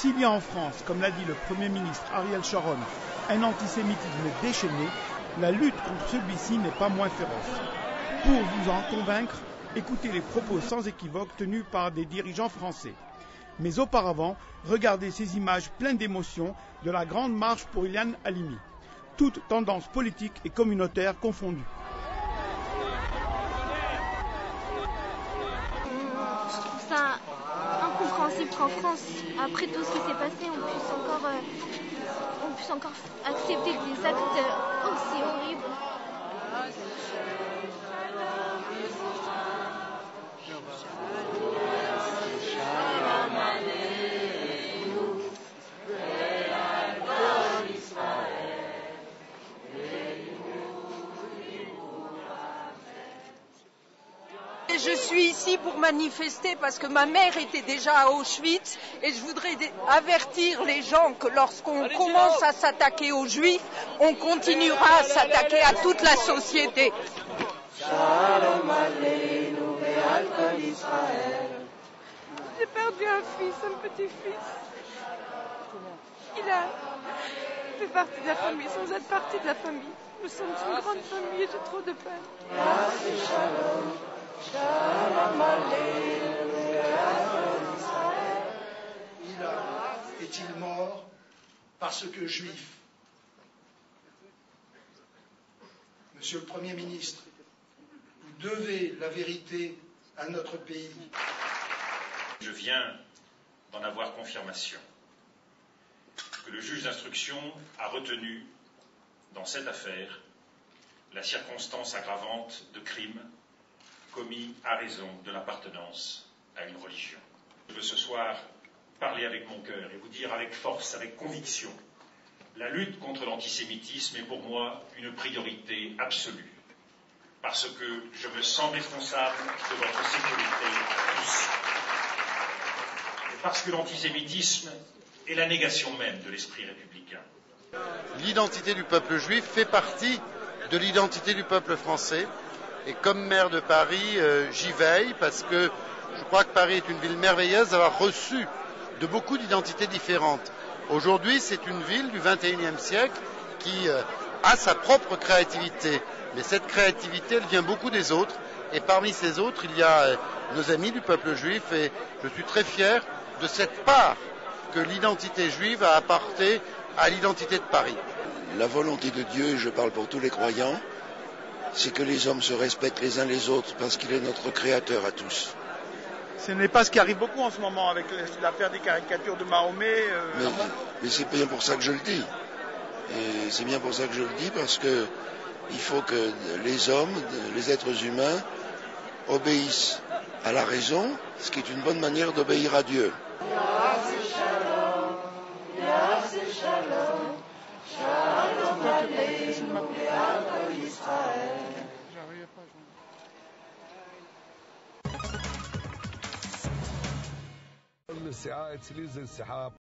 S'il y a en France, comme l'a dit le Premier ministre Ariel Sharon, un antisémitisme déchaîné, la lutte contre celui-ci n'est pas moins féroce. Pour vous en convaincre, écoutez les propos sans équivoque tenus par des dirigeants français. Mais auparavant, regardez ces images pleines d'émotion de la grande marche pour Ilan Halimi. Toutes tendances politiques et communautaires confondues. Je trouve ça incompréhensible qu'en France, après tout ce qui s'est passé, on puisse encore accepter des actes aussi horribles. Je suis ici pour manifester parce que ma mère était déjà à Auschwitz et je voudrais avertir les gens que lorsqu'on commence à s'attaquer aux Juifs, on continuera à s'attaquer à toute la société. J'ai perdu un fils, un petit-fils. Il a fait partie de la famille, sans être partie de la famille. Nous sommes une grande famille et j'ai trop de peine. Est-il mort parce que juif? Monsieur le Premier ministre, vous devez la vérité à notre pays. Je viens d'en avoir confirmation que le juge d'instruction a retenu dans cette affaire la circonstance aggravante de crime commis à raison de l'appartenance à une religion. Je veux ce soir parler avec mon cœur et vous dire avec force, avec conviction, la lutte contre l'antisémitisme est pour moi une priorité absolue, parce que je me sens responsable de votre sécurité à tous, et parce que l'antisémitisme est la négation même de l'esprit républicain. L'identité du peuple juif fait partie de l'identité du peuple français. Et comme maire de Paris, j'y veille parce que je crois que Paris est une ville merveilleuse d'avoir reçu de beaucoup d'identités différentes. Aujourd'hui, c'est une ville du XXIe siècle qui a sa propre créativité. Mais cette créativité, elle vient beaucoup des autres. Et parmi ces autres, il y a nos amis du peuple juif. Et je suis très fier de cette part que l'identité juive a apportée à l'identité de Paris. La volonté de Dieu, je parle pour tous les croyants, c'est que les hommes se respectent les uns les autres parce qu'il est notre créateur à tous. Ce n'est pas ce qui arrive beaucoup en ce moment avec l'affaire des caricatures de Mahomet. Mais c'est bien pour ça que je le dis. Et c'est bien pour ça que je le dis parce que il faut que les hommes, les êtres humains, obéissent à la raison, ce qui est une bonne manière d'obéir à Dieu. الساعة أتسلي زي السحاب